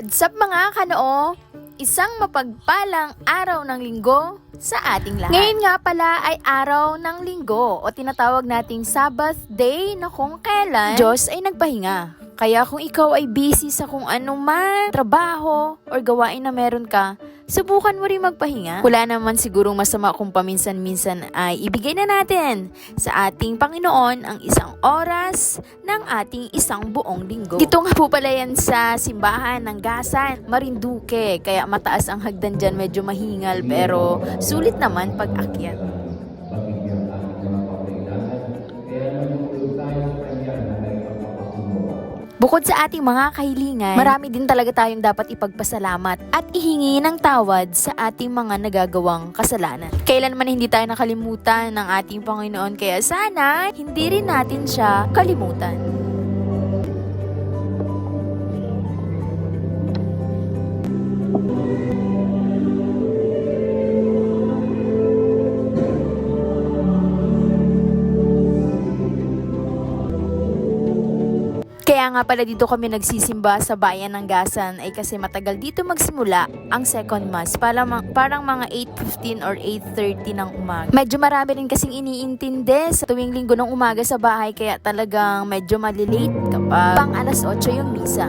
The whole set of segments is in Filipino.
Sa mga kanoo, isang mapagpalang araw ng linggo sa ating lahat. Ngayon nga pala ay araw ng linggo o tinatawag nating Sabbath day na kung kailan Diyos ay nagpahinga. Kaya kung ikaw ay busy sa kung anuman trabaho or gawain na meron ka, subukan mo rin magpahinga. Wala naman sigurong masama kung paminsan-minsan ay ibigay na natin sa ating Panginoon ang isang oras ng ating isang buong linggo. Dito nga po pala yan sa simbahan ng Gasan, Marinduque. Kaya mataas ang hagdan dyan, medyo mahingal pero sulit naman pag akyat. Bukod sa ating mga kahilingan, marami din talaga tayong dapat ipagpasalamat at ihingi ng tawad sa ating mga nagagawang kasalanan. Kailanman hindi tayo nakalimutan ng ating Panginoon, kaya sana hindi rin natin siya kalimutan. Kaya nga pala dito kami nagsisimba sa bayan ng Gasan ay kasi matagal dito magsimula ang second mass, parang mga 8:15 or 8:30 ng umaga. Medyo marami rin kasing iniintindi sa tuwing linggo ng umaga sa bahay, kaya talagang medyo malilate kapag pang alas 8 yung misa.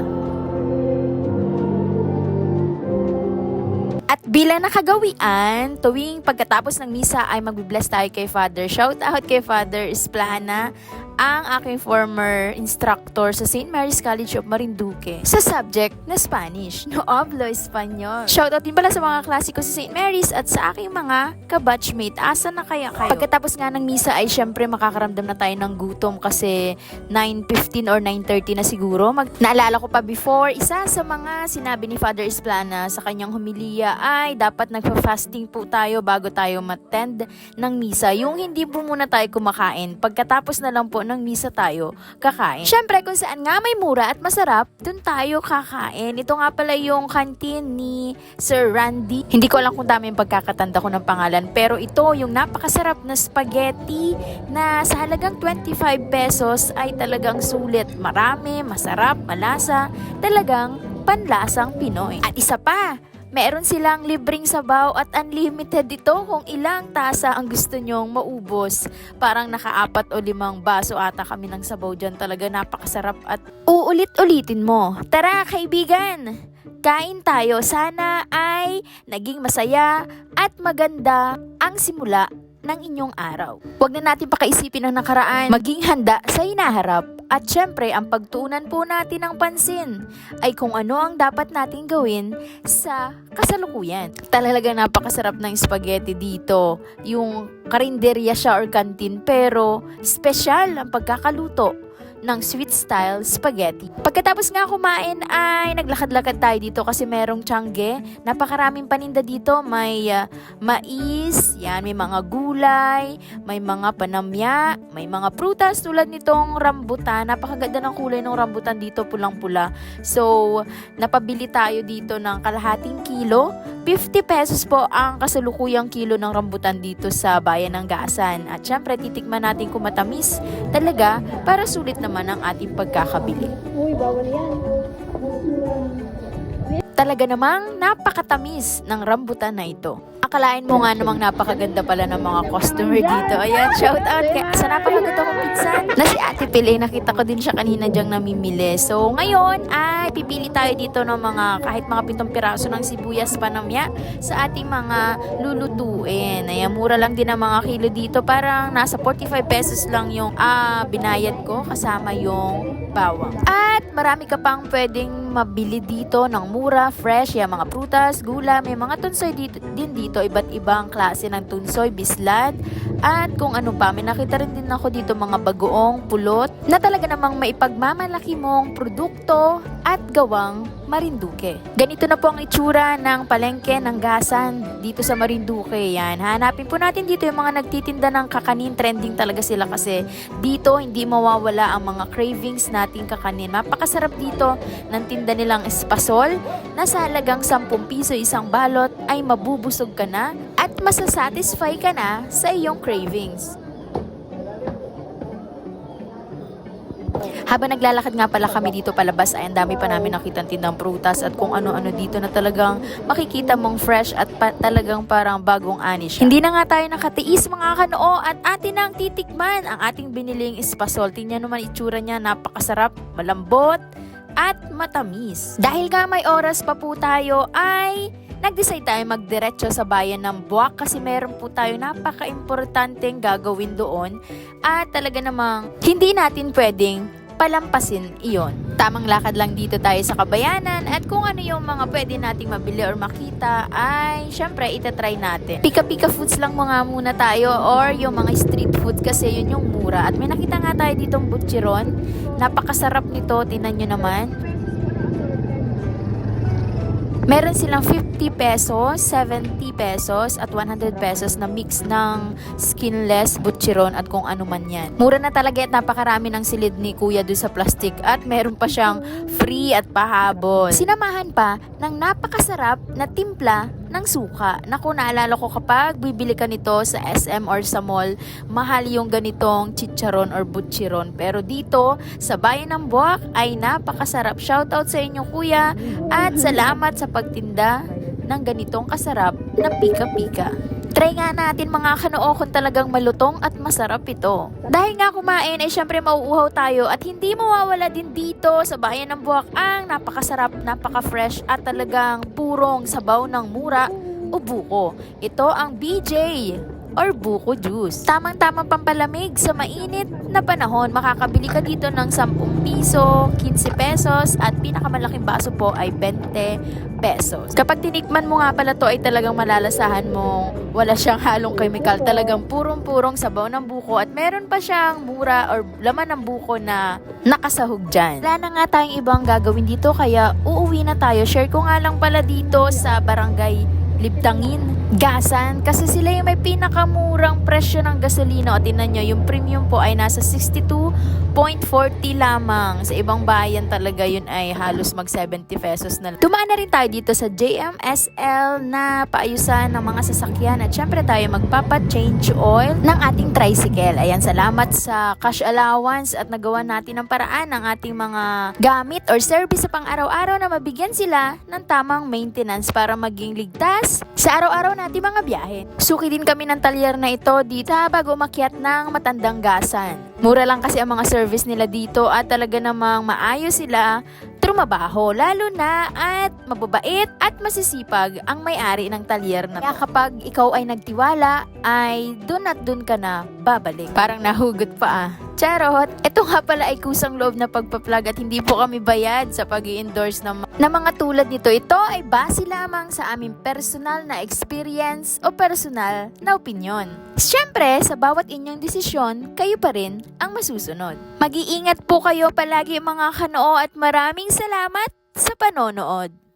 At bilang nakagawian, tuwing pagkatapos ng misa ay magbibless tayo kay Father. Shout out kay Father Esplana, ang aking former instructor sa St. Mary's College of Marinduque sa subject na Spanish. No hablo Espanyol. Shoutout din pala sa mga klasiko sa St. Mary's at sa aking mga kabatchmate. Asa na kaya kayo? Pagkatapos nga ng misa ay syempre makakaramdam na tayo ng gutom kasi 9:15 or 9:30 na siguro. Naalala ko pa before, isa sa mga sinabi ni Father Esplana sa kanyang homilya ay dapat nagpa-fasting po tayo bago tayo matend ng misa. Yung hindi po muna tayo kumakain. Pagkatapos na lang po ng misa tayo kakain. Syempre kung saan nga may mura at masarap, dun tayo kakain. Ito nga pala yung canteen ni Sir Randy. Hindi ko alam kung tama yung pagkakatanda ko ng pangalan, pero ito yung napakasarap na spaghetti na sa halagang 25 pesos ay talagang sulit. Marami, masarap, malasa, talagang panlasang Pinoy. At isa pa, meron silang libreng sabaw at unlimited dito kung ilang tasa ang gusto nyong maubos. Parang naka-4 o 5 baso ata kami ng sabaw dyan. Talaga napakasarap at uulit-ulitin mo. Tara kaibigan, kain tayo. Sana ay naging masaya at maganda ang simula ng inyong araw. Huwag na natin pakaisipin ang nakaraan, maging handa sa hinaharap. At syempre, ang pagtuunan po natin ng pansin ay kung ano ang dapat natin gawin sa kasalukuyan. Talaga napakasarap ng spaghetti dito. Yung karinderya siya or canteen, pero special ang pagkakaluto ng sweet style spaghetti. Pagkatapos nga kumain ay naglakad-lakad tayo dito kasi merong tiangge. Napakaraming paninda dito. May mais, yan, may mga gulay, may mga panamya, may mga prutas tulad nitong rambutan. Napakaganda ng kulay ng rambutan dito, pulang-pula. So, napabili tayo dito ng kalahating kilo. 50 pesos po ang kasalukuyang kilo ng rambutan dito sa bayan ng Gasan. At syempre, titikman natin kung matamis talaga para sulit naman ang ating pagkakabili. Uy, bawal yan. Talaga namang napakatamis ng rambutan na ito. Akalain mo nga namang napakaganda pala ng mga customer dito. Ayan, shout out sa napakaganda kong pizza na si Ate Pili. Nakita ko din siya kanina dyang namimili. So, ngayon ay pipili tayo dito ng mga kahit mga 7 piraso ng sibuyas panamya sa ating mga lulutuin. Ayan, mura lang din ang mga kilo dito. Parang nasa 45 pesos lang yung binayad ko kasama yung bawang. At marami ka pang pwedeng mabili dito ng mura, fresh, yung mga prutas, gula, may mga tunsoy din dito, iba't ibang klase ng tunsoy, bislad, at kung ano pa. May nakita rin din ako dito mga bagoong pulot na talaga namang maipagmamalaki mong produkto at gawang Marinduque. Ganito na po ang itsura ng palengke ng Gasan dito sa Marinduque. Yan. Hanapin po natin dito yung mga nagtitinda ng kakanin. Trending talaga sila kasi dito hindi mawawala ang mga cravings nating kakanin. Napakasarap dito ng tinda nilang espasol na sa halagang 10 piso isang balot ay mabubusog ka na at masasatisfy ka na sa iyong cravings. Habang naglalakad nga pala kami dito palabas ay ang dami pa namin nakitang tindang prutas at kung ano-ano dito na talagang makikita mong fresh at talagang parang bagong ani siya. Hindi na nga tayo nakatiis mga kanoo at atin nang titikman ang ating biniling espasol. Tingnan naman itsura niya, napakasarap, malambot at matamis. Dahil nga may oras pa po tayo ay nag-decide tayo magdiretso sa bayan ng Buwak kasi meron po tayo napaka-importanteng gagawin doon at talaga namang hindi natin pwedeng palampasin iyon. Tamang lakad lang dito tayo sa Kabayanan at kung ano yung mga pwede nating mabili or makita ay syempre itatry natin. Pika-pika foods lang mga muna tayo or yung mga street food kasi yun yung mura. At may nakita nga tayo ditong butchiron. Napakasarap nito, tingnan nyo naman. Meron silang 50 pesos, 70 pesos at 100 pesos na mix ng skinless, butchiron at kung ano man yan. Mura na talaga at napakarami ng silid ni kuya doon sa plastic at meron pa siyang free at pahabol. Sinamahan pa ng napakasarap na timpla ng suka. Naku, naalala ko kapag bibili ka nito sa SM or sa mall, mahal yung ganitong chicharon or butchiron. Pero dito, sa bayan ng Buwak ay napakasarap. Shoutout sa inyo kuya at salamat sa pagtinda ng ganitong kasarap na pika-pika. Try nga natin mga kanoo kung talagang malutong at masarap ito. Dahil nga kumain ay syempre mauuhaw tayo at hindi mawawala din dito sa bayan ng Buwak ang napakasarap, napaka-fresh at talagang purong sabaw ng mura o buko. Ito ang BJ or buko juice. Tamang-tamang pampalamig sa mainit na panahon. Makakabili ka dito ng 10 piso, 15 pesos at pinakamalaking baso po ay 20 pesos. Kapag tinikman mo nga pala to ay talagang malalasahan mo. Wala siyang halong chemical. Talagang purong-purong sabaw ng buko at meron pa siyang mura or laman ng buko na nakasahog dyan. Wala na nga tayong ibang gagawin dito kaya uuwi na tayo. Share ko nga lang pala dito sa barangay Libtangin, Gasan, kasi sila yung may pinakamurang presyo ng gasolina. O tinan nyo, yung premium po ay nasa 62.40 lamang. Sa ibang bayan talaga yun ay halos mag 70 pesos na. Tumaan na rin tayo dito sa JMSL na paayusan ng mga sasakyan at syempre tayo magpapa-change oil ng ating tricycle. Ayan, salamat sa cash allowance at nagawa natin ng paraan ng ating mga gamit or service sa pang-araw-araw na mabigyan sila ng tamang maintenance para maging ligtas sa araw-araw natin mga biyahe. Suki din kami ng talyer na ito dito bago umakyat ng Matandang Gasan. Mura lang kasi ang mga service nila dito at talaga namang maayos sila trumabaho, lalo na at mababait at masisipag ang may-ari ng talyer na. Kaya kapag ikaw ay nagtiwala, ay dun at dun ka na babalik. Parang nahugot pa ah. Charot! Ito nga pala ay kusang loob na pagpa-plug at hindi po kami bayad sa pag-i-endorse ng mga tulad nito. Ito ay base lamang sa aming personal na experience o personal na opinion. Siyempre, sa bawat inyong desisyon, kayo pa rin ang masusunod. Mag-iingat po kayo palagi mga kanoo at maraming salamat sa panonood.